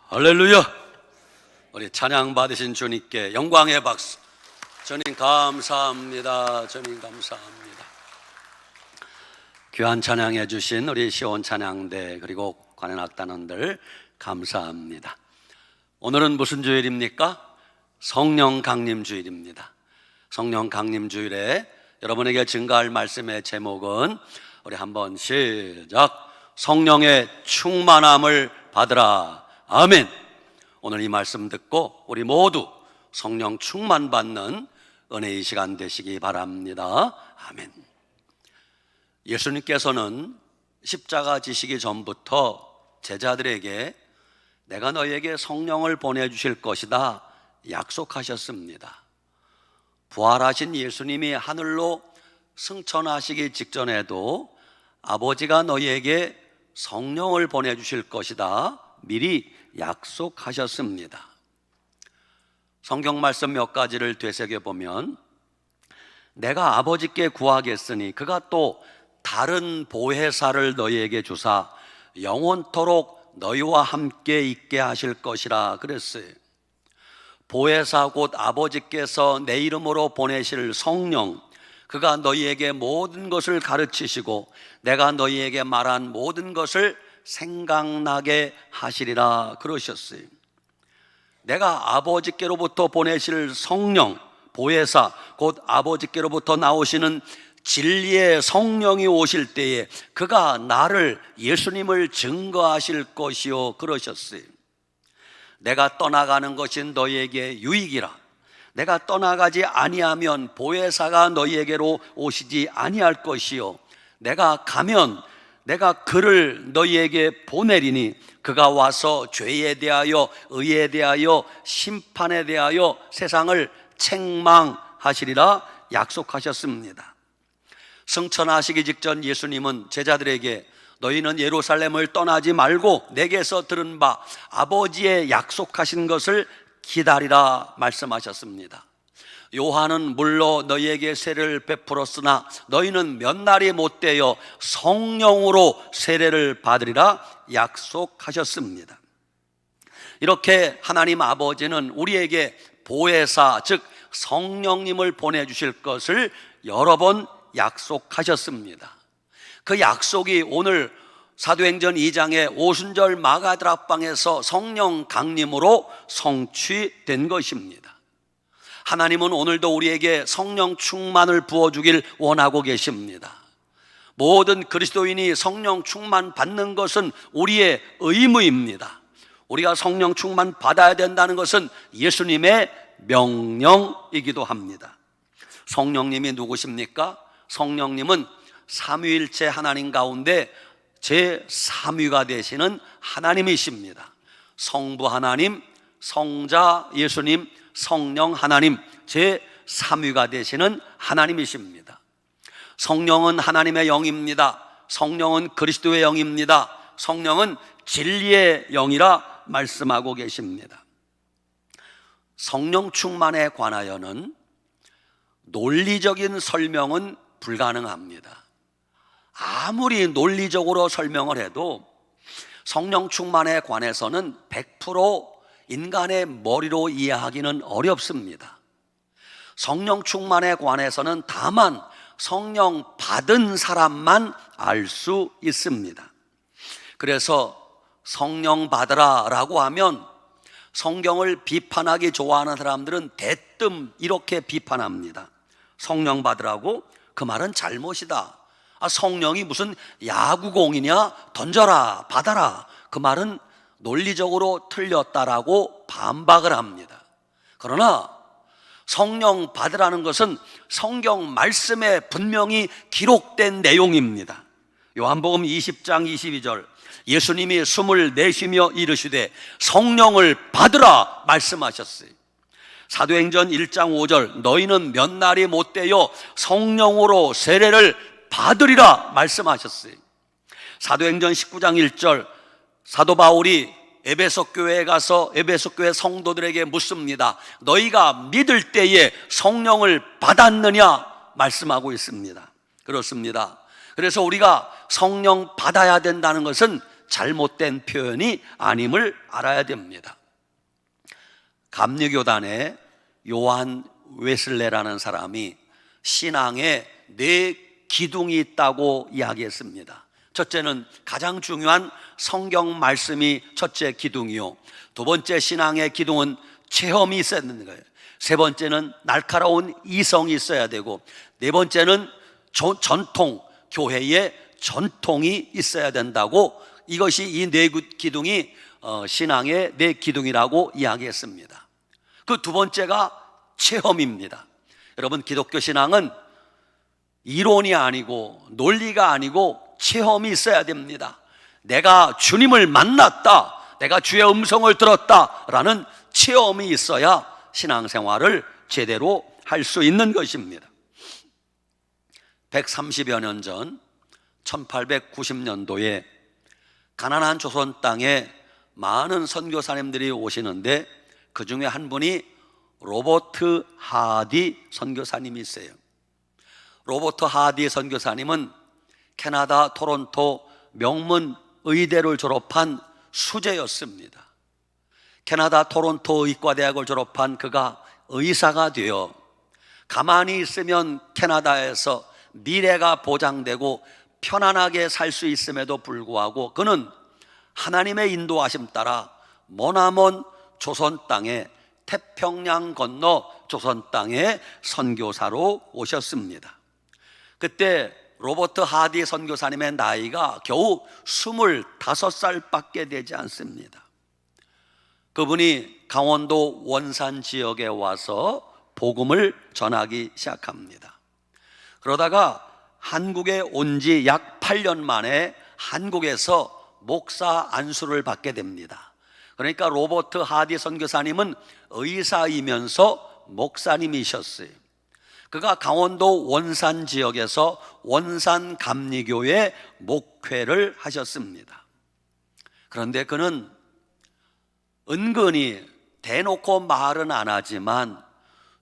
할렐루야! 우리 찬양 받으신 주님께 영광의 박수. 주님 감사합니다. 주님 감사합니다. 귀한 찬양해 주신 우리 시온 찬양대 그리고 관현악단원들 감사합니다. 오늘은 무슨 주일입니까? 성령 강림 주일입니다. 성령 강림 주일에 여러분에게 증거할 말씀의 제목은 우리 한번 시작. 성령의 충만함을 받으라. 아멘. 오늘 이 말씀 듣고 우리 모두 성령 충만 받는 은혜의 시간 되시기 바랍니다. 아멘. 예수님께서는 십자가 지시기 전부터 제자들에게 내가 너희에게 성령을 보내주실 것이다 약속하셨습니다. 부활하신 예수님이 하늘로 승천하시기 직전에도 아버지가 너희에게 성령을 보내주실 것이다 미리 약속하셨습니다. 성경 말씀 몇 가지를 되새겨보면 내가 아버지께 구하겠으니 그가 또 다른 보혜사를 너희에게 주사 영원토록 너희와 함께 있게 하실 것이라 그랬어요. 보혜사 곧 아버지께서 내 이름으로 보내실 성령, 그가 너희에게 모든 것을 가르치시고 내가 너희에게 말한 모든 것을 생각나게 하시리라 그러셨어요. 내가 아버지께로부터 보내실 성령, 보혜사 곧 아버지께로부터 나오시는 진리의 성령이 오실 때에 그가 나를, 예수님을 증거하실 것이요 그러셨어요. 내가 떠나가는 것이 너희에게 유익이라. 내가 떠나가지 아니하면 보혜사가 너희에게로 오시지 아니할 것이요 내가 가면 내가 그를 너희에게 보내리니 그가 와서 죄에 대하여 의에 대하여 심판에 대하여 세상을 책망하시리라 약속하셨습니다. 승천하시기 직전 예수님은 제자들에게 너희는 예루살렘을 떠나지 말고 내게서 들은 바 아버지의 약속하신 것을 기다리라 말씀하셨습니다. 요한은 물로 너희에게 세례를 베풀었으나 너희는 몇 날이 못되어 성령으로 세례를 받으리라 약속하셨습니다. 이렇게 하나님 아버지는 우리에게 보혜사 즉 성령님을 보내주실 것을 여러 번 약속하셨습니다. 그 약속이 오늘 사도행전 2장의 오순절 마가드락방에서 성령 강림으로 성취된 것입니다. 하나님은 오늘도 우리에게 성령 충만을 부어주길 원하고 계십니다. 모든 그리스도인이 성령 충만 받는 것은 우리의 의무입니다. 우리가 성령 충만 받아야 된다는 것은 예수님의 명령이기도 합니다. 성령님이 누구십니까? 성령님은 삼위일체 하나님 가운데 제3위가 되시는 하나님이십니다. 성부 하나님, 성자 예수님, 성령 하나님 제3위가 되시는 하나님이십니다. 성령은 하나님의 영입니다. 성령은 그리스도의 영입니다. 성령은 진리의 영이라 말씀하고 계십니다. 성령 충만에 관하여는 논리적인 설명은 불가능합니다. 아무리 논리적으로 설명을 해도 성령 충만에 관해서는 100% 인간의 머리로 이해하기는 어렵습니다. 성령 충만에 관해서는 다만 성령 받은 사람만 알 수 있습니다. 그래서 성령 받으라 라고 하면 성경을 비판하기 좋아하는 사람들은 대뜸 이렇게 비판합니다. 성령 받으라고? 그 말은 잘못이다. 성령이 무슨 야구공이냐? 던져라, 받아라. 그 말은 논리적으로 틀렸다라고 반박을 합니다. 그러나 성령 받으라는 것은 성경 말씀에 분명히 기록된 내용입니다. 요한복음 20장 22절 예수님이 숨을 내쉬며 이르시되 성령을 받으라 말씀하셨어요. 사도행전 1장 5절 너희는 몇 날이 못되어 성령으로 세례를 받으리라 말씀하셨어요. 사도행전 19장 1절 사도 바울이 에베소 교회에 가서 에베소 교회 성도들에게 묻습니다. 너희가 믿을 때에 성령을 받았느냐 말씀하고 있습니다. 그렇습니다. 그래서 우리가 성령 받아야 된다는 것은 잘못된 표현이 아님을 알아야 됩니다. 감리교단의 요한 웨슬레라는 사람이 신앙에 네 기둥이 있다고 이야기했습니다. 첫째는 가장 중요한 성경 말씀이 첫째 기둥이요, 두 번째 신앙의 기둥은 체험이 있어야 되는 거예요. 세 번째는 날카로운 이성이 있어야 되고, 네 번째는 전통, 교회의 전통이 있어야 된다고, 이것이 이 네 기둥이 신앙의 네 기둥이라고 이야기했습니다. 그 두 번째가 체험입니다. 여러분, 기독교 신앙은 이론이 아니고 논리가 아니고 체험이 있어야 됩니다. 내가 주님을 만났다, 내가 주의 음성을 들었다라는 체험이 있어야 신앙생활을 제대로 할 수 있는 것입니다. 130여 년 전 1890년도에 가나안 조선 땅에 많은 선교사님들이 오시는데, 그 중에 한 분이 로버트 하디 선교사님이세요. 로버트 하디 선교사님은 캐나다 토론토 명문 의대를 졸업한 수재였습니다. 캐나다 토론토 의과대학을 졸업한 그가 의사가 되어 가만히 있으면 캐나다에서 미래가 보장되고 편안하게 살 수 있음에도 불구하고, 그는 하나님의 인도하심 따라 머나먼 조선 땅에, 태평양 건너 조선 땅에 선교사로 오셨습니다. 그때 로버트 하디 선교사님의 나이가 겨우 25살밖에 되지 않습니다. 그분이 강원도 원산 지역에 와서 복음을 전하기 시작합니다. 그러다가 한국에 온 지 약 8년 만에 한국에서 목사 안수를 받게 됩니다. 그러니까 로버트 하디 선교사님은 의사이면서 목사님이셨어요. 그가 강원도 원산 지역에서 원산 감리교회 목회를 하셨습니다. 그런데 그는 은근히 대놓고 말은 안 하지만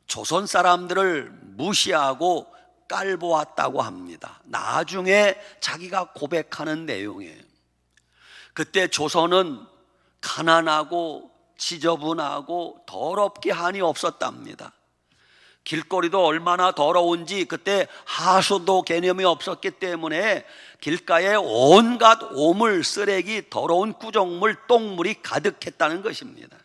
조선 사람들을 무시하고 깔보았다고 합니다. 나중에 자기가 고백하는 내용이에요. 그때 조선은 가난하고 지저분하고 더럽게 한이 없었답니다. 길거리도 얼마나 더러운지 그때 하수도 개념이 없었기 때문에 길가에 온갖 오물, 쓰레기, 더러운 구정물, 똥물이 가득했다는 것입니다.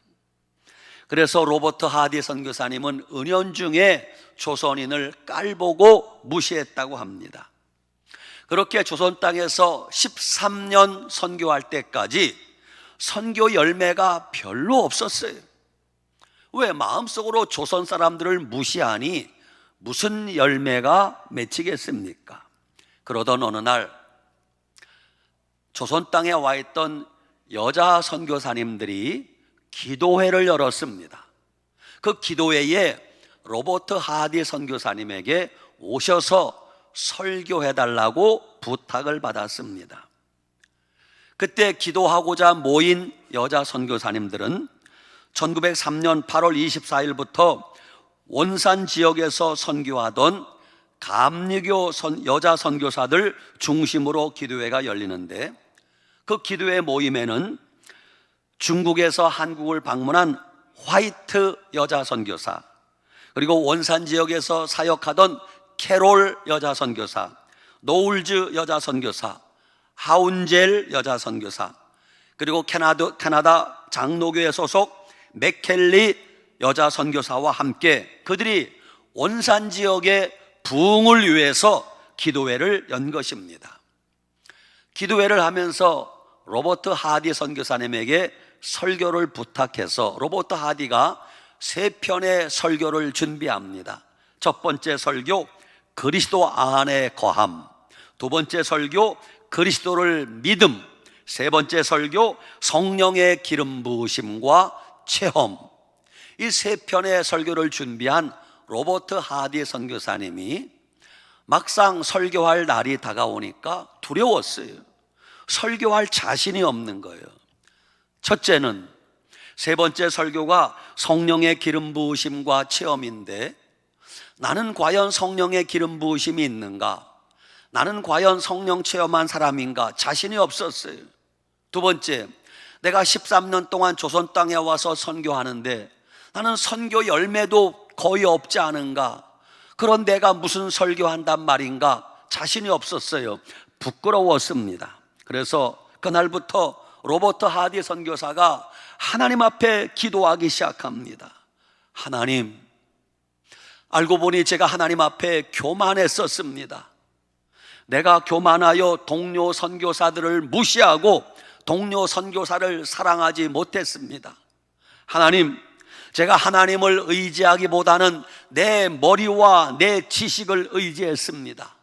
그래서 로버트 하디 선교사님은 은연중에 조선인을 깔보고 무시했다고 합니다. 그렇게 조선 땅에서 13년 선교할 때까지 선교 열매가 별로 없었어요. 왜? 마음속으로 조선 사람들을 무시하니 무슨 열매가 맺히겠습니까? 그러던 어느 날 조선 땅에 와 있던 여자 선교사님들이 기도회를 열었습니다. 그 기도회에 로버트 하디 선교사님에게 오셔서 설교해달라고 부탁을 받았습니다. 그때 기도하고자 모인 여자 선교사님들은 1903년 8월 24일부터 원산 지역에서 선교하던 감리교 여자 선교사들 중심으로 기도회가 열리는데, 그 기도회 모임에는 중국에서 한국을 방문한 화이트 여자 선교사, 그리고 원산 지역에서 사역하던 캐롤 여자 선교사, 노울즈 여자 선교사, 하운젤 여자 선교사, 그리고 캐나다 장로교회 소속 맥켈리 여자 선교사와 함께 그들이 원산 지역의 부흥을 위해서 기도회를 연 것입니다. 기도회를 하면서 로버트 하디 선교사님에게 설교를 부탁해서 로버트 하디가 3편의 설교를 준비합니다. 첫 번째 설교, 그리스도 안에 거함. 두 번째 설교, 그리스도를 믿음. 세 번째 설교, 성령의 기름 부으심과 체험. 이 3편의 설교를 준비한 로버트 하디 선교사님이 막상 설교할 날이 다가오니까 두려웠어요. 설교할 자신이 없는 거예요. 첫째는, 세 번째 설교가 성령의 기름 부으심과 체험인데, 나는 과연 성령의 기름 부으심이 있는가? 나는 과연 성령 체험한 사람인가? 자신이 없었어요. 두 번째, 내가 13년 동안 조선 땅에 와서 선교하는데 나는 선교 열매도 거의 없지 않은가? 그런 내가 무슨 설교한단 말인가? 자신이 없었어요. 부끄러웠습니다. 그래서 그날부터 로버트 하디 선교사가 하나님 앞에 기도하기 시작합니다. 하나님, 알고 보니 제가 하나님 앞에 교만했었습니다. 내가 교만하여 동료 선교사들을 무시하고 동료 선교사를 사랑하지 못했습니다. 하나님, 제가 하나님을 의지하기보다는 내 머리와 내 지식을 의지했습니다.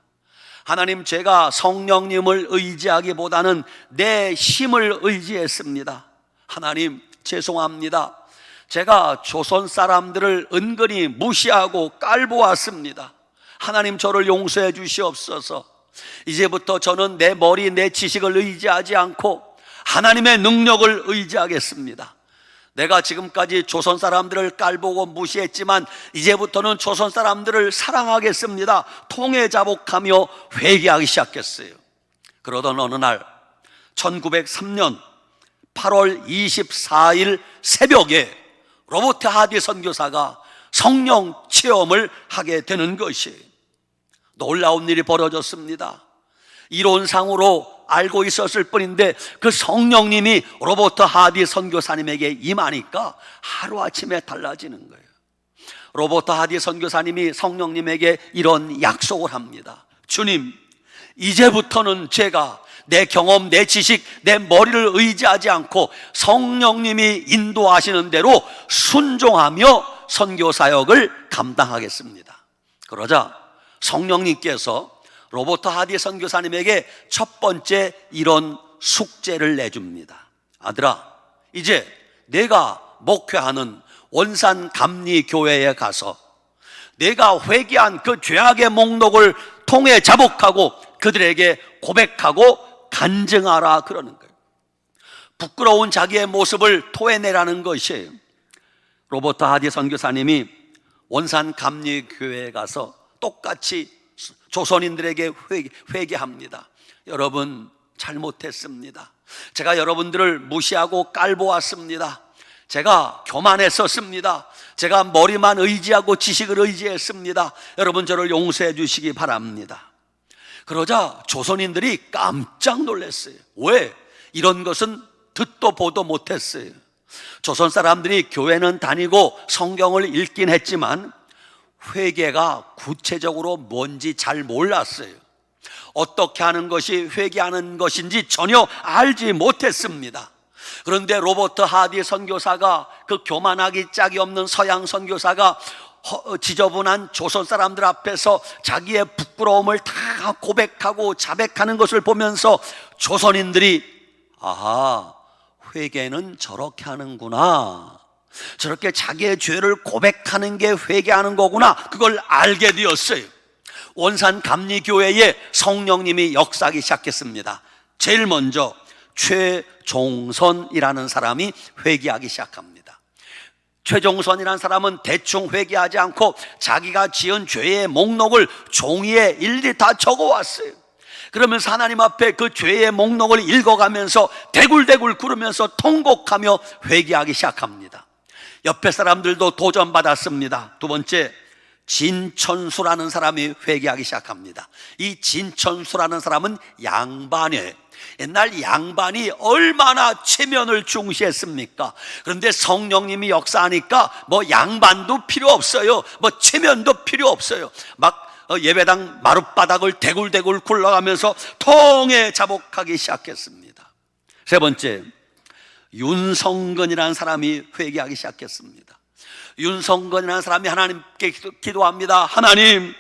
하나님, 제가 성령님을 의지하기보다는 내 힘을 의지했습니다. 하나님, 죄송합니다. 제가 조선 사람들을 은근히 무시하고 깔보았습니다. 하나님, 저를 용서해 주시옵소서. 이제부터 저는 내 머리, 내 지식을 의지하지 않고 하나님의 능력을 의지하겠습니다. 내가 지금까지 조선 사람들을 깔보고 무시했지만 이제부터는 조선 사람들을 사랑하겠습니다. 통해 자복하며 회개하기 시작했어요. 그러던 어느 날 1903년 8월 24일 새벽에 로버트 하디 선교사가 성령 체험을 하게 되는 것이에요. 놀라운 일이 벌어졌습니다. 이론상으로 알고 있었을 뿐인데 그 성령님이 로버트 하디 선교사님에게 임하니까 하루아침에 달라지는 거예요. 로버트 하디 선교사님이 성령님에게 이런 약속을 합니다. 주님, 이제부터는 제가 내 경험, 내 지식, 내 머리를 의지하지 않고 성령님이 인도하시는 대로 순종하며 선교사역을 감당하겠습니다. 그러자 성령님께서 로버트 하디 선교사님에게 첫 번째 이런 숙제를 내줍니다. 아들아, 이제 내가 목회하는 원산 감리교회에 가서 내가 회개한 그 죄악의 목록을 통해 자복하고 그들에게 고백하고 간증하라 그러는 거예요. 부끄러운 자기의 모습을 토해내라는 것이에요. 로버트 하디 선교사님이 원산 감리교회에 가서 똑같이 조선인들에게 회개합니다. 여러분, 잘못했습니다. 제가 여러분들을 무시하고 깔보았습니다. 제가 교만했었습니다. 제가 머리만 의지하고 지식을 의지했습니다. 여러분, 저를 용서해 주시기 바랍니다. 그러자 조선인들이 깜짝 놀랐어요. 왜? 이런 것은 듣도 보도 못했어요. 조선 사람들이 교회는 다니고 성경을 읽긴 했지만 회개가 구체적으로 뭔지 잘 몰랐어요. 어떻게 하는 것이 회개하는 것인지 전혀 알지 못했습니다. 그런데 로버트 하디 선교사가, 그 교만하기 짝이 없는 서양 선교사가 지저분한 조선 사람들 앞에서 자기의 부끄러움을 다 고백하고 자백하는 것을 보면서 조선인들이 아하, 회개는 저렇게 하는구나, 저렇게 자기의 죄를 고백하는 게 회개하는 거구나, 그걸 알게 되었어요. 원산 감리교회에 성령님이 역사하기 시작했습니다. 제일 먼저 최종선이라는 사람이 회개하기 시작합니다. 최종선이라는 사람은 대충 회개하지 않고 자기가 지은 죄의 목록을 종이에 일일이 다 적어왔어요. 그러면서 하나님 앞에 그 죄의 목록을 읽어가면서 대굴대굴 구르면서 통곡하며 회개하기 시작합니다. 옆에 사람들도 도전받았습니다. 두 번째, 진천수라는 사람이 회개하기 시작합니다. 이 진천수라는 사람은 양반이에요. 옛날 양반이 얼마나 체면을 중시했습니까? 그런데 성령님이 역사하니까 뭐 양반도 필요 없어요. 뭐 체면도 필요 없어요. 막 예배당 마룻바닥을 대굴대굴 굴러가면서 통에 자복하기 시작했습니다. 세 번째, 윤성근이라는 사람이 회개하기 시작했습니다. 윤성근이라는 사람이 하나님께 기도합니다. 하나님,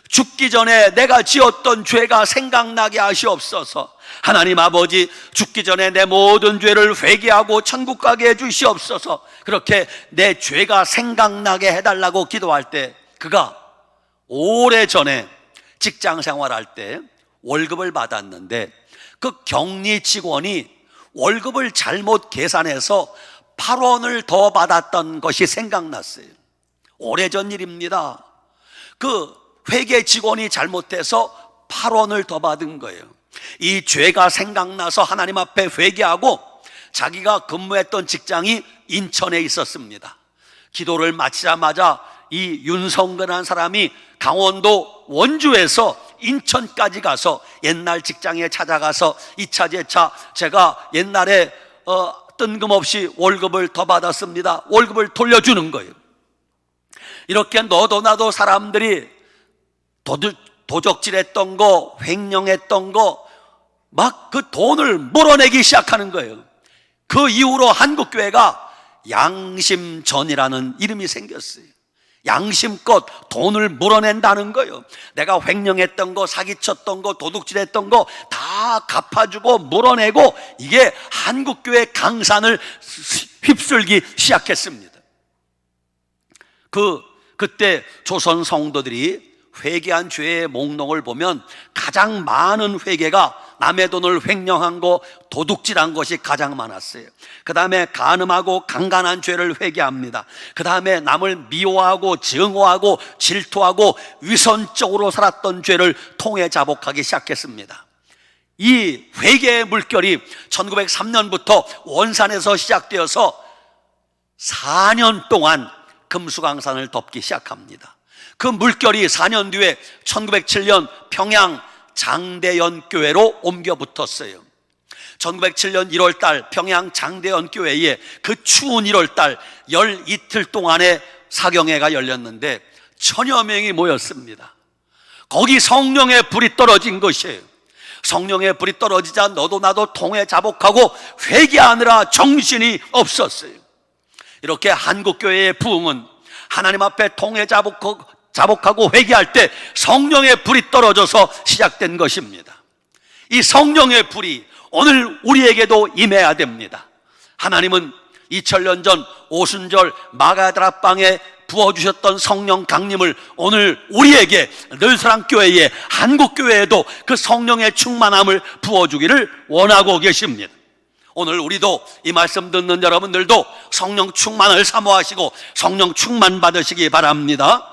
죽기 전에 내가 지었던 죄가 생각나게 하시옵소서. 하나님 아버지, 죽기 전에 내 모든 죄를 회개하고 천국 가게 해주시옵소서. 그렇게 내 죄가 생각나게 해달라고 기도할 때, 그가 오래전에 직장 생활할 때 월급을 받았는데 그 격리 직원이 월급을 잘못 계산해서 8원을 더 받았던 것이 생각났어요. 오래전 일입니다. 그 회계 직원이 잘못해서 8원을 더 받은 거예요. 이 죄가 생각나서 하나님 앞에 회개하고 자기가 근무했던 직장이 인천에 있었습니다. 기도를 마치자마자 이 윤성근한 사람이 강원도 원주에서 인천까지 가서 옛날 직장에 찾아가서 2차 제차 제가 옛날에 뜬금없이 월급을 더 받았습니다. 월급을 돌려주는 거예요. 이렇게 너도 나도 사람들이 도적질했던 거, 횡령했던 거 막 그 돈을 물어내기 시작하는 거예요. 그 이후로 한국교회가 양심전이라는 이름이 생겼어요. 양심껏 돈을 물어낸다는 거예요. 내가 횡령했던 거, 사기쳤던 거, 도둑질했던 거 다 갚아주고 물어내고, 이게 한국교회 강산을 휩쓸기 시작했습니다. 그때 조선 성도들이 회개한 죄의 목록을 보면 가장 많은 회개가 남의 돈을 횡령한 거, 도둑질한 것이 가장 많았어요. 그 다음에 간음하고 강간한 죄를 회개합니다. 그 다음에 남을 미워하고 증오하고 질투하고 위선적으로 살았던 죄를 통해 자복하기 시작했습니다. 이 회개의 물결이 1903년부터 원산에서 시작되어서 4년 동안 금수강산을 덮기 시작합니다. 그 물결이 4년 뒤에 1907년 평양 장대연 교회로 옮겨 붙었어요. 1907년 1월달 평양 장대연 교회에 그 추운 1월달 12틀 동안의 사경회가 열렸는데 1000여 명이 모였습니다. 거기 성령의 불이 떨어진 것이에요. 성령의 불이 떨어지자 너도 나도 통해 자복하고 회개하느라 정신이 없었어요. 이렇게 한국교회의 부흥은 하나님 앞에 통해 자복하고 회개할 때 성령의 불이 떨어져서 시작된 것입니다. 이 성령의 불이 오늘 우리에게도 임해야 됩니다. 하나님은 2000년 전 오순절 마가다락방에 부어주셨던 성령 강림을 오늘 우리에게 늘사랑교회에 한국교회에도 그 성령의 충만함을 부어주기를 원하고 계십니다. 오늘 우리도 이 말씀 듣는 여러분들도 성령 충만을 사모하시고 성령 충만 받으시기 바랍니다.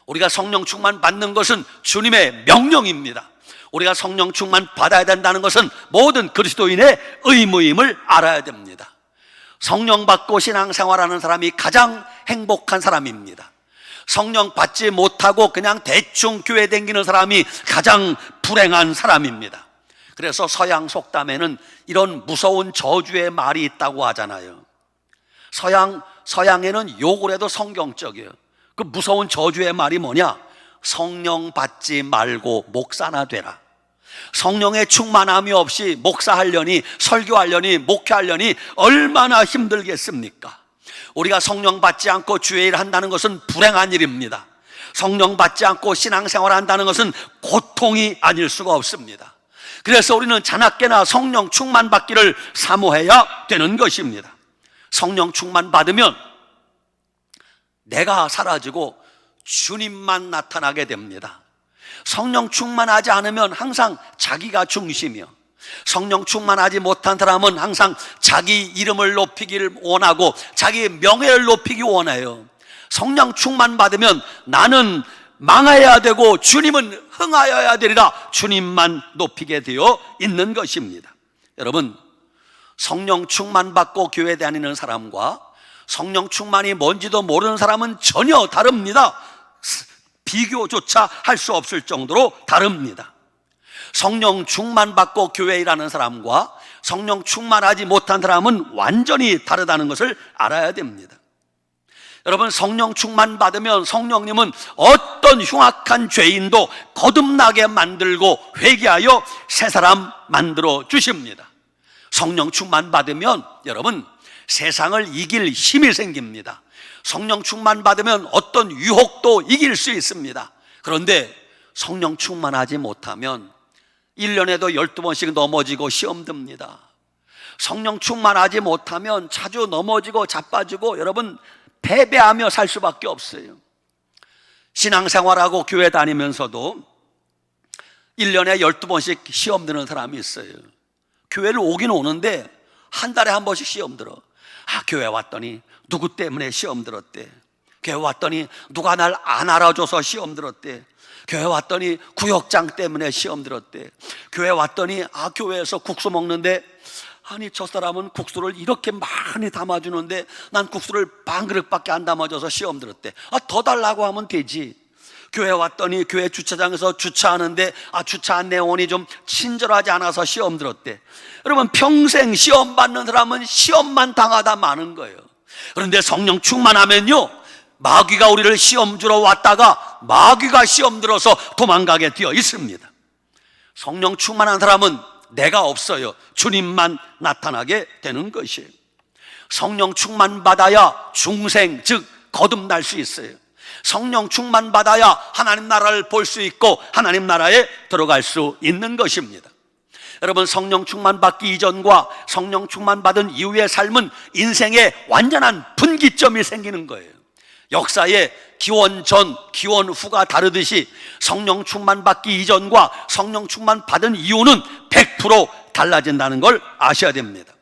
우리가 성령 충만 받는 것은 주님의 명령입니다. 우리가 성령 충만 받아야 된다는 것은 모든 그리스도인의 의무임을 알아야 됩니다. 성령 받고 신앙생활하는 사람이 가장 행복한 사람입니다. 성령 받지 못하고 그냥 대충 교회 다니는 사람이 가장 불행한 사람입니다. 그래서 서양 속담에는 이런 무서운 저주의 말이 있다고 하잖아요. 서양에는 욕을 해도 성경적이에요. 그 무서운 저주의 말이 뭐냐? 성령 받지 말고 목사나 되라. 성령의 충만함이 없이 목사하려니, 설교하려니, 목회하려니 얼마나 힘들겠습니까? 우리가 성령 받지 않고 주의 일을 한다는 것은 불행한 일입니다. 성령 받지 않고 신앙생활을 한다는 것은 고통이 아닐 수가 없습니다. 그래서 우리는 자나깨나 성령 충만 받기를 사모해야 되는 것입니다. 성령 충만 받으면 내가 사라지고 주님만 나타나게 됩니다. 성령 충만하지 않으면 항상 자기가 중심이요, 성령 충만하지 못한 사람은 항상 자기 이름을 높이기를 원하고 자기 명예를 높이기 원해요. 성령 충만 받으면 나는 망해야 되고 주님은 흥하여야 되리라, 주님만 높이게 되어 있는 것입니다. 여러분, 성령 충만 받고 교회 다니는 사람과 성령 충만이 뭔지도 모르는 사람은 전혀 다릅니다. 비교조차 할 수 없을 정도로 다릅니다. 성령 충만 받고 교회 일하는 사람과 성령 충만하지 못한 사람은 완전히 다르다는 것을 알아야 됩니다. 여러분, 성령 충만 받으면 성령님은 어떤 흉악한 죄인도 거듭나게 만들고 회개하여 새 사람 만들어 주십니다. 성령 충만 받으면 여러분, 세상을 이길 힘이 생깁니다. 성령 충만 받으면 어떤 유혹도 이길 수 있습니다. 그런데 성령 충만하지 못하면 1년에도 12번씩 넘어지고 시험 듭니다. 성령 충만하지 못하면 자주 넘어지고 자빠지고 여러분 패배하며 살 수밖에 없어요. 신앙생활하고 교회 다니면서도 1년에 12번씩 시험 드는 사람이 있어요. 교회를 오긴 오는데 한 달에 한 번씩 시험 들어. 교회 왔더니 누구 때문에 시험 들었대. 교회 왔더니 누가 날 안 알아줘서 시험 들었대. 교회 왔더니 구역장 때문에 시험 들었대. 교회 왔더니 교회에서 국수 먹는데 아니 저 사람은 국수를 이렇게 많이 담아주는데 난 국수를 반 그릇밖에 안 담아줘서 시험 들었대. 더 달라고 하면 되지. 교회 왔더니 교회 주차장에서 주차하는데 주차 안내원이 좀 친절하지 않아서 시험 들었대. 여러분, 평생 시험 받는 사람은 시험만 당하다 마는 거예요. 그런데 성령 충만하면요, 마귀가 우리를 시험 주러 왔다가 마귀가 시험 들어서 도망가게 되어 있습니다. 성령 충만한 사람은 내가 없어요. 주님만 나타나게 되는 것이에요. 성령 충만 받아야 중생, 즉 거듭날 수 있어요. 성령 충만 받아야 하나님 나라를 볼 수 있고 하나님 나라에 들어갈 수 있는 것입니다. 여러분, 성령 충만 받기 이전과 성령 충만 받은 이후의 삶은 인생에 완전한 분기점이 생기는 거예요. 역사의 기원 전, 기원 후가 다르듯이 성령 충만 받기 이전과 성령 충만 받은 이후는 100% 달라진다는 걸 아셔야 됩니다.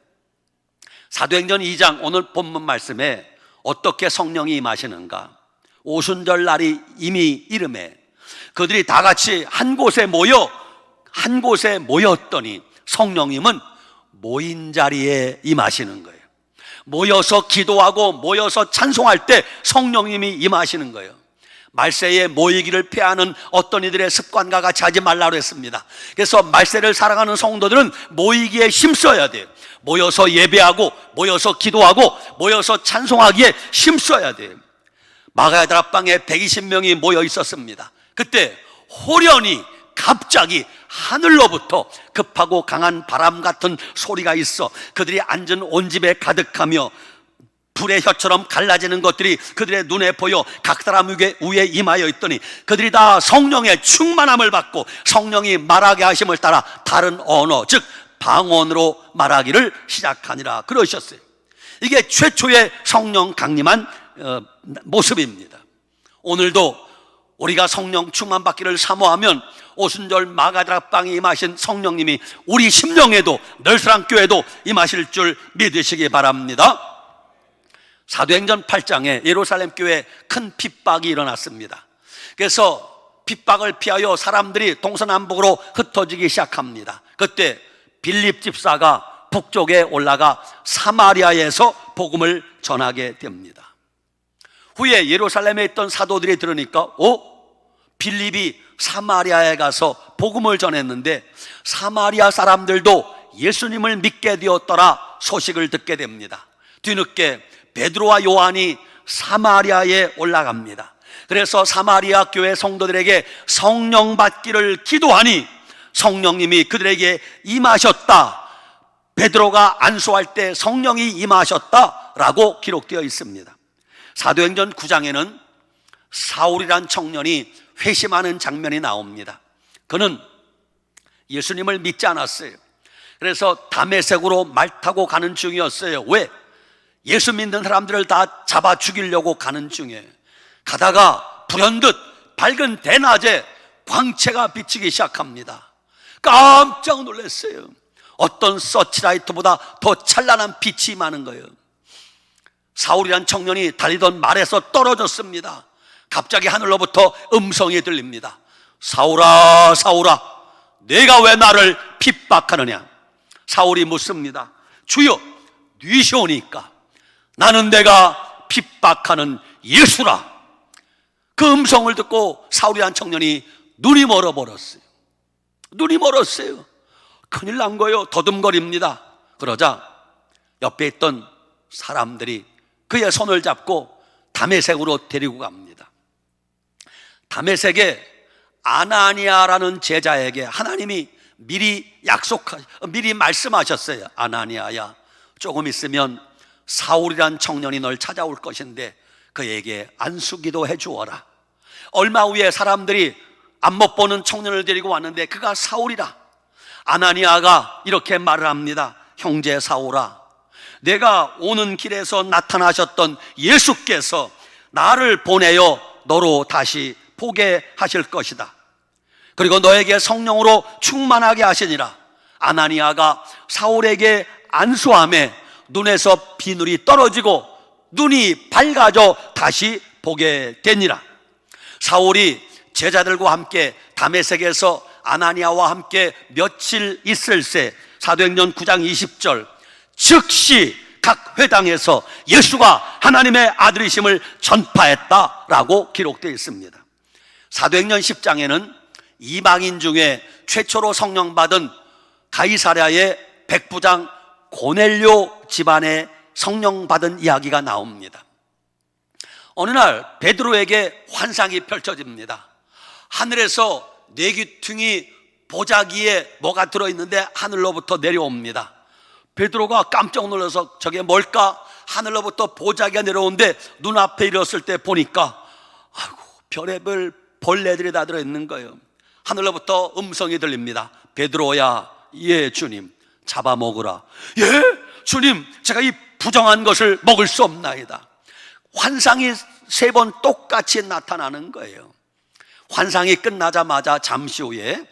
사도행전 2장 오늘 본문 말씀에 어떻게 성령이 임하시는가? 오순절 날이 이미 이름에 그들이 다 같이 한 곳에 모였더니 성령님은 모인 자리에 임하시는 거예요. 모여서 기도하고 모여서 찬송할 때 성령님이 임하시는 거예요. 말세에 모이기를 피하는 어떤 이들의 습관과 같이 하지 말라고 했습니다. 그래서 말세를 살아가는 성도들은 모이기에 힘써야 돼요. 모여서 예배하고 모여서 기도하고 모여서 찬송하기에 힘써야 돼요. 마가야 다락방에 120명이 모여 있었습니다. 그때 호련히 갑자기 하늘로부터 급하고 강한 바람 같은 소리가 있어 그들이 앉은 온 집에 가득하며 불의 혀처럼 갈라지는 것들이 그들의 눈에 보여 각 사람 위에 임하여 있더니 그들이 다 성령의 충만함을 받고 성령이 말하게 하심을 따라 다른 언어, 즉 방언으로 말하기를 시작하니라 그러셨어요. 이게 최초의 성령 강림한 모습입니다. 오늘도 우리가 성령 충만받기를 사모하면 오순절 마가다락방에 임하신 성령님이 우리 심령에도 널사랑교회도 임하실 줄 믿으시기 바랍니다. 사도행전 8장에 예루살렘 교회에 큰 핍박이 일어났습니다. 그래서 핍박을 피하여 사람들이 동서남북으로 흩어지기 시작합니다. 그때 빌립 집사가 북쪽에 올라가 사마리아에서 복음을 전하게 됩니다. 후에 예루살렘에 있던 사도들이 들으니까 빌립이 사마리아에 가서 복음을 전했는데 사마리아 사람들도 예수님을 믿게 되었더라 소식을 듣게 됩니다. 뒤늦게 베드로와 요한이 사마리아에 올라갑니다. 그래서 사마리아 교회 성도들에게 성령 받기를 기도하니 성령님이 그들에게 임하셨다. 베드로가 안수할 때 성령이 임하셨다라고 기록되어 있습니다. 사도행전 9장에는 사울이란 청년이 회심하는 장면이 나옵니다. 그는 예수님을 믿지 않았어요. 그래서 다메섹으로 말 타고 가는 중이었어요. 왜? 예수 믿는 사람들을 다 잡아 죽이려고 가는 중에 가다가 불현듯 밝은 대낮에 광채가 비치기 시작합니다. 깜짝 놀랐어요. 어떤 서치라이트보다 더 찬란한 빛이 임하는 거예요. 사울이란 청년이 달리던 말에서 떨어졌습니다. 갑자기 하늘로부터 음성이 들립니다. 사울아, 사울아, 내가 왜 나를 핍박하느냐? 사울이 묻습니다. 주여, 뉘시오니까 나는 내가 핍박하는 예수라. 그 음성을 듣고 사울이란 청년이 눈이 멀어버렸어요. 눈이 멀었어요. 큰일 난 거예요. 더듬거립니다. 그러자 옆에 있던 사람들이 그의 손을 잡고 다메섹으로 데리고 갑니다. 다메섹에 아나니아라는 제자에게 하나님이 미리 말씀하셨어요. 아나니아야, 조금 있으면 사울이란 청년이 널 찾아올 것인데 그에게 안수기도 해주어라. 얼마 후에 사람들이 안못 보는 청년을 데리고 왔는데 그가 사울이라. 아나니아가 이렇게 말을 합니다. 형제 사울아, 내가 오는 길에서 나타나셨던 예수께서 나를 보내어 너로 다시 보게 하실 것이다. 그리고 너에게 성령으로 충만하게 하시니라. 아나니아가 사울에게 안수함에 눈에서 비늘이 떨어지고 눈이 밝아져 다시 보게 되니라. 사울이 제자들과 함께 다메섹에서 아나니아와 함께 며칠 있을새 사도행전 9장 20절 즉시 각 회당에서 예수가 하나님의 아들이심을 전파했다라고 기록되어 있습니다. 사도행전 10장에는 이방인 중에 최초로 성령 받은 가이사랴의 백부장 고넬료 집안에 성령 받은 이야기가 나옵니다. 어느 날 베드로에게 환상이 펼쳐집니다. 하늘에서 네 귀퉁이 보자기에 뭐가 들어있는데 하늘로부터 내려옵니다. 베드로가 깜짝 놀라서 저게 뭘까? 하늘로부터 보자기가 내려오는데 눈앞에 이뤘을 때 보니까 아이고, 별의별 벌레들이 다 들어있는 거예요. 하늘로부터 음성이 들립니다. 베드로야, 예 주님, 잡아먹으라. 예 주님, 제가 이 부정한 것을 먹을 수 없나이다. 환상이 3번 똑같이 나타나는 거예요. 환상이 끝나자마자 잠시 후에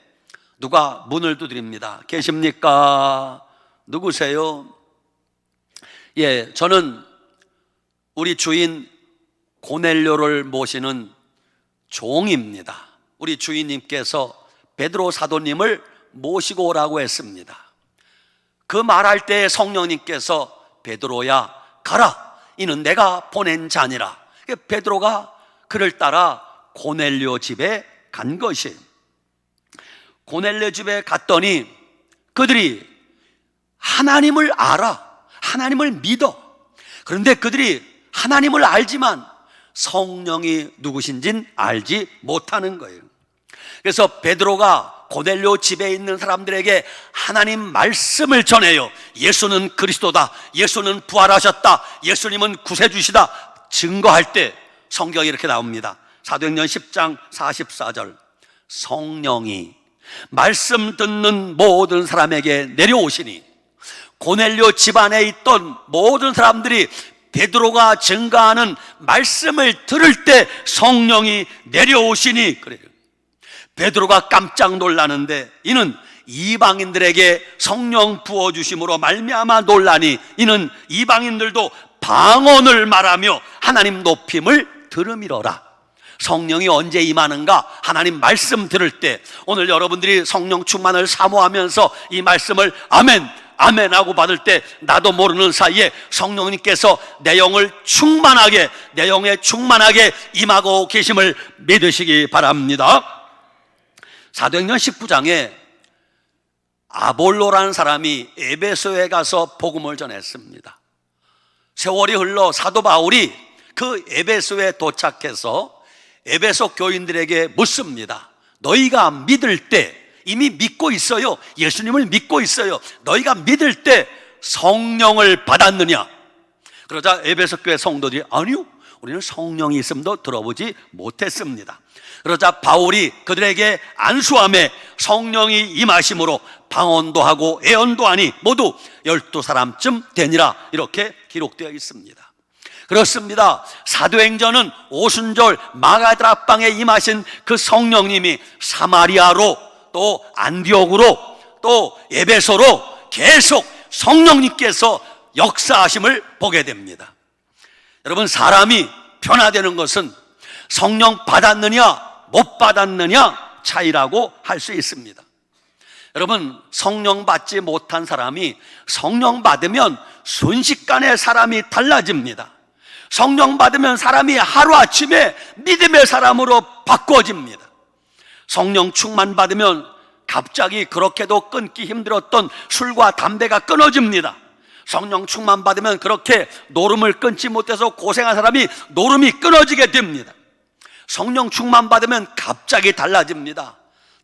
누가 문을 두드립니다. 계십니까? 누구세요? 예, 저는 우리 주인 고넬료를 모시는 종입니다. 우리 주인님께서 베드로 사도님을 모시고 오라고 했습니다. 그 말할 때 성령님께서 베드로야 가라, 이는 내가 보낸 자니라. 베드로가 그를 따라 고넬료 집에 간 것이. 고넬료 집에 갔더니 그들이 하나님을 알아, 하나님을 믿어. 그런데 그들이 하나님을 알지만 성령이 누구신진 알지 못하는 거예요. 그래서 베드로가 고넬료 집에 있는 사람들에게 하나님 말씀을 전해요. 예수는 그리스도다, 예수는 부활하셨다, 예수님은 구세주시다 증거할 때 성경이 이렇게 나옵니다. 사도행전 10장 44절 성령이 말씀 듣는 모든 사람에게 내려오시니 고넬료 집안에 있던 모든 사람들이 베드로가 증거하는 말씀을 들을 때 성령이 내려오시니 그래요. 베드로가 깜짝 놀라는데 이는 이방인들에게 성령 부어주심으로 말미암아 놀라니 이는 이방인들도 방언을 말하며 하나님 높임을 들음이로라. 성령이 언제 임하는가? 하나님 말씀 들을 때. 오늘 여러분들이 성령 충만을 사모하면서 이 말씀을 아멘 아멘 하고 받을 때 나도 모르는 사이에 성령님께서 내 영을 충만하게, 내 영에 충만하게 임하고 계심을 믿으시기 바랍니다. 사도행전 19장에 아볼로라는 사람이 에베소에 가서 복음을 전했습니다. 세월이 흘러 사도 바울이 그 에베소에 도착해서 에베소 교인들에게 묻습니다. 너희가 믿을 때, 이미 믿고 있어요, 예수님을 믿고 있어요, 너희가 믿을 때 성령을 받았느냐? 그러자 에베소 교회 성도들이 아니요, 우리는 성령이 있음도 들어보지 못했습니다. 그러자 바울이 그들에게 안수함에 성령이 임하심으로 방언도 하고 애언도 하니 모두 12사람쯤 되니라, 이렇게 기록되어 있습니다. 그렇습니다. 사도행전은 오순절 마가다라 방에 임하신 그 성령님이 사마리아로 또 안디옥으로 또 에베소로 계속 성령님께서 역사하심을 보게 됩니다. 여러분, 사람이 변화되는 것은 성령 받았느냐 못 받았느냐 차이라고 할 수 있습니다. 여러분, 성령 받지 못한 사람이 성령 받으면 순식간에 사람이 달라집니다. 성령 받으면 사람이 하루아침에 믿음의 사람으로 바꿔집니다. 성령 충만 받으면 갑자기 그렇게도 끊기 힘들었던 술과 담배가 끊어집니다. 성령 충만 받으면 그렇게 노름을 끊지 못해서 고생한 사람이 노름이 끊어지게 됩니다. 성령 충만 받으면 갑자기 달라집니다.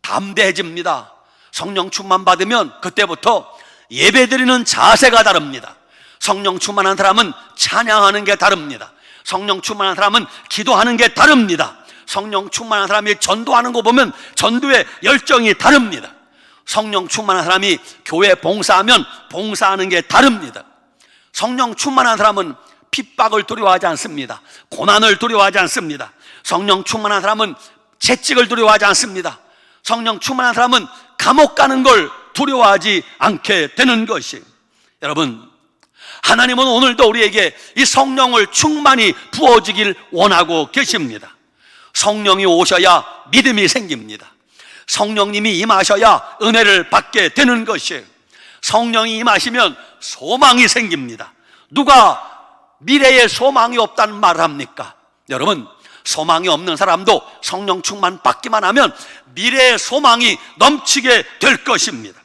담대해집니다. 성령 충만 받으면 그때부터 예배드리는 자세가 다릅니다. 성령 충만한 사람은 찬양하는 게 다릅니다. 성령 충만한 사람은 기도하는 게 다릅니다. 성령 충만한 사람이 전도하는 거 보면 전도의 열정이 다릅니다. 성령 충만한 사람이 교회 봉사하면 봉사하는 게 다릅니다. 성령 충만한 사람은 핍박을 두려워하지 않습니다. 고난을 두려워하지 않습니다. 성령 충만한 사람은 채찍을 두려워하지 않습니다. 성령 충만한 사람은 감옥 가는 걸 두려워하지 않게 되는 것이, 여러분, 하나님은 오늘도 우리에게 이 성령을 충만히 부어주길 원하고 계십니다. 성령이 오셔야 믿음이 생깁니다. 성령님이 임하셔야 은혜를 받게 되는 것이에요. 성령이 임하시면 소망이 생깁니다. 누가 미래에 소망이 없다는 말을 합니까? 여러분, 소망이 없는 사람도 성령 충만 받기만 하면 미래의 소망이 넘치게 될 것입니다.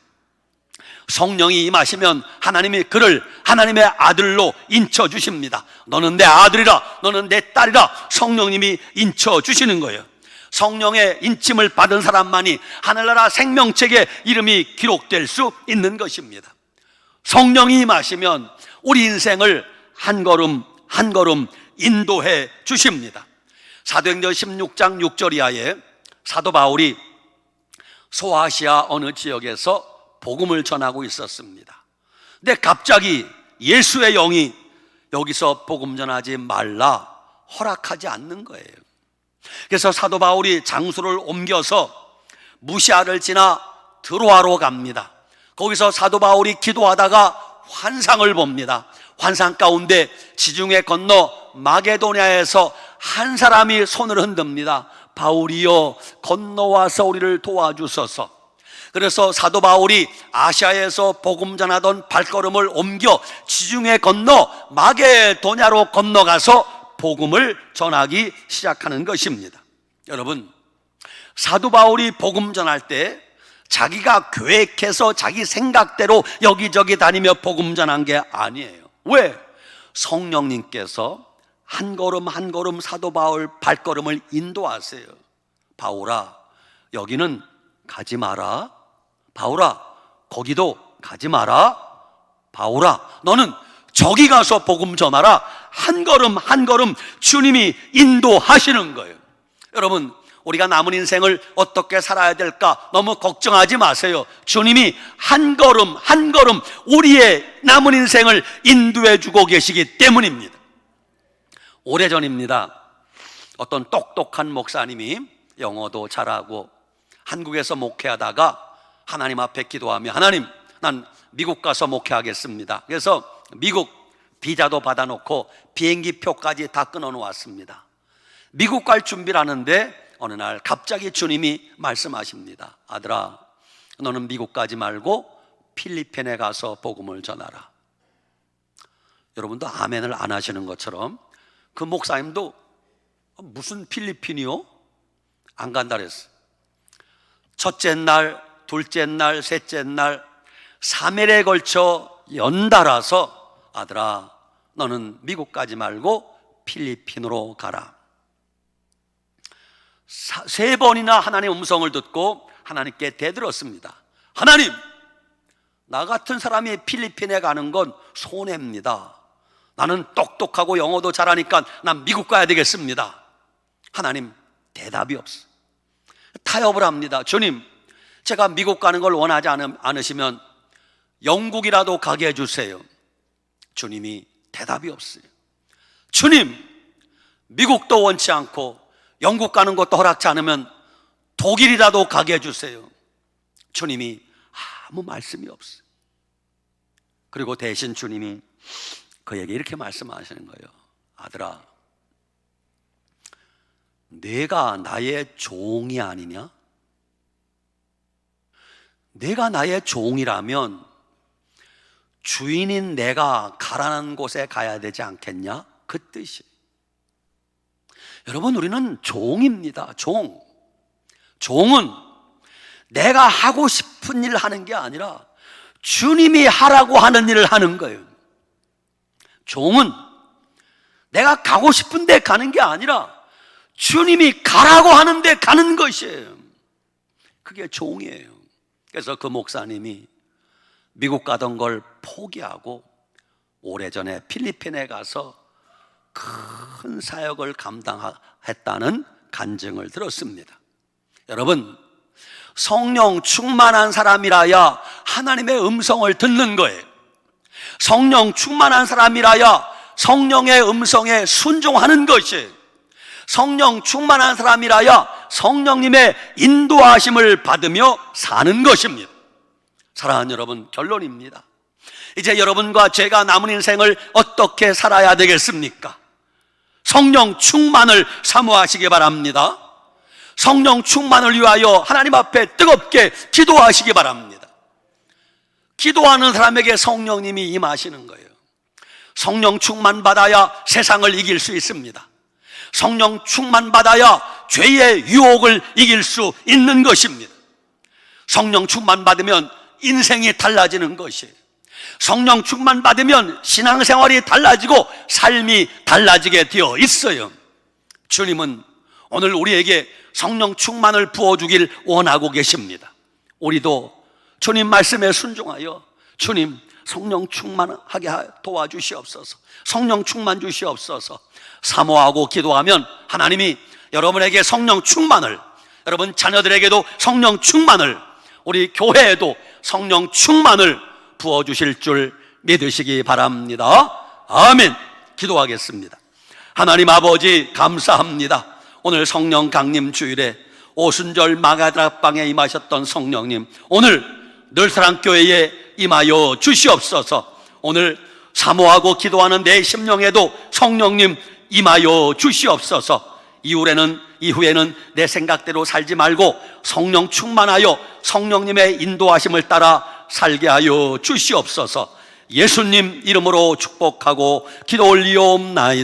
성령이 임하시면 하나님이 그를 하나님의 아들로 인쳐주십니다. 너는 내 아들이라, 너는 내 딸이라 성령님이 인쳐주시는 거예요. 성령의 인침을 받은 사람만이 하늘나라 생명책에 이름이 기록될 수 있는 것입니다. 성령이 임하시면 우리 인생을 한 걸음 한 걸음 인도해 주십니다. 사도행전 16장 6절 이하에 사도 바울이 소아시아 어느 지역에서 복음을 전하고 있었습니다. 근데 갑자기 예수의 영이 여기서 복음 전하지 말라 허락하지 않는 거예요. 그래서 사도 바울이 장소를 옮겨서 무시아를 지나 드로아로 갑니다. 거기서 사도 바울이 기도하다가 환상을 봅니다. 환상 가운데 지중해 건너 마게도냐에서 한 사람이 손을 흔듭니다. 바울이여 건너와서 우리를 도와주소서. 그래서 사도 바울이 아시아에서 복음 전하던 발걸음을 옮겨 지중해 건너 마게도냐로 건너가서 복음을 전하기 시작하는 것입니다. 여러분, 사도 바울이 복음 전할 때 자기가 계획해서 자기 생각대로 여기저기 다니며 복음 전한 게 아니에요. 왜? 성령님께서 한 걸음 한 걸음 사도 바울 발걸음을 인도하세요. 바울아, 여기는 가지 마라. 바울아, 거기도 가지 마라. 바울아, 너는 저기 가서 복음 전하라. 한 걸음 한 걸음 주님이 인도하시는 거예요. 여러분, 우리가 남은 인생을 어떻게 살아야 될까 너무 걱정하지 마세요. 주님이 한 걸음 한 걸음 우리의 남은 인생을 인도해 주고 계시기 때문입니다. 오래전입니다. 어떤 똑똑한 목사님이 영어도 잘하고 한국에서 목회하다가 하나님 앞에 기도하며, 하나님, 난 미국 가서 목회하겠습니다. 그래서 미국 비자도 받아놓고 비행기 표까지 다 끊어놓았습니다. 미국 갈 준비를 하는데 어느 날 갑자기 주님이 말씀하십니다. 아들아, 너는 미국 가지 말고 필리핀에 가서 복음을 전하라. 여러분도 아멘을 안 하시는 것처럼 그 목사님도 무슨 필리핀이요? 안 간다 그랬어요. 첫째 날, 둘째 날, 셋째 날 3일에 걸쳐 연달아서 아들아, 너는 미국 가지 말고 필리핀으로 가라. 3번이나 하나님의 음성을 듣고 하나님께 대들었습니다. 하나님, 나 같은 사람이 필리핀에 가는 건 손해입니다. 나는 똑똑하고 영어도 잘하니까 난 미국 가야 되겠습니다. 하나님, 대답이 없어. 타협을 합니다. 주님, 제가 미국 가는 걸 원하지 않으시면 영국이라도 가게 해주세요. 주님이 대답이 없어요. 주님, 미국도 원치 않고 영국 가는 것도 허락지 않으면 독일이라도 가게 해주세요. 주님이 아무 말씀이 없어요. 그리고 대신 주님이 그에게 이렇게 말씀하시는 거예요. 아들아, 내가 나의 종이 아니냐? 내가 나의 종이라면 주인인 내가 가라는 곳에 가야 되지 않겠냐? 그 뜻이에요. 여러분, 우리는 종입니다. 종은 내가 하고 싶은 일을 하는 게 아니라 주님이 하라고 하는 일을 하는 거예요. 종은 내가 가고 싶은 데 가는 게 아니라 주님이 가라고 하는 데 가는 것이에요. 그게 종이에요. 그래서 그 목사님이 미국 가던 걸 포기하고 오래전에 필리핀에 가서 큰 사역을 감당했다는 간증을 들었습니다. 여러분, 성령 충만한 사람이라야 하나님의 음성을 듣는 거예요. 성령 충만한 사람이라야 성령의 음성에 순종하는 것이에요. 성령 충만한 사람이라야 성령님의 인도하심을 받으며 사는 것입니다. 사랑하는 여러분, 결론입니다. 이제 여러분과 제가 남은 인생을 어떻게 살아야 되겠습니까? 성령 충만을 사모하시기 바랍니다. 성령 충만을 위하여 하나님 앞에 뜨겁게 기도하시기 바랍니다. 기도하는 사람에게 성령님이 임하시는 거예요. 성령 충만 받아야 세상을 이길 수 있습니다. 성령 충만 받아야 죄의 유혹을 이길 수 있는 것입니다. 성령 충만 받으면 인생이 달라지는 것이에요. 성령 충만 받으면 신앙생활이 달라지고 삶이 달라지게 되어 있어요. 주님은 오늘 우리에게 성령 충만을 부어주길 원하고 계십니다. 우리도 주님 말씀에 순종하여 주님 성령 충만하게 도와주시옵소서, 성령 충만 주시옵소서 사모하고 기도하면 하나님이 여러분에게 성령 충만을, 여러분 자녀들에게도 성령 충만을, 우리 교회에도 성령 충만을 부어주실 줄 믿으시기 바랍니다. 아멘. 기도하겠습니다. 하나님 아버지 감사합니다. 오늘 성령 강림 주일에 오순절 마가다락방에 임하셨던 성령님, 오늘 늘사랑교회에 임하여 주시옵소서. 오늘 사모하고 기도하는 내 심령에도 성령님 임하여 주시옵소서. 이후에는 내 생각대로 살지 말고 성령 충만하여 성령님의 인도하심을 따라 살게 하여 주시옵소서. 예수님 이름으로 축복하고 기도 올리옵나이다.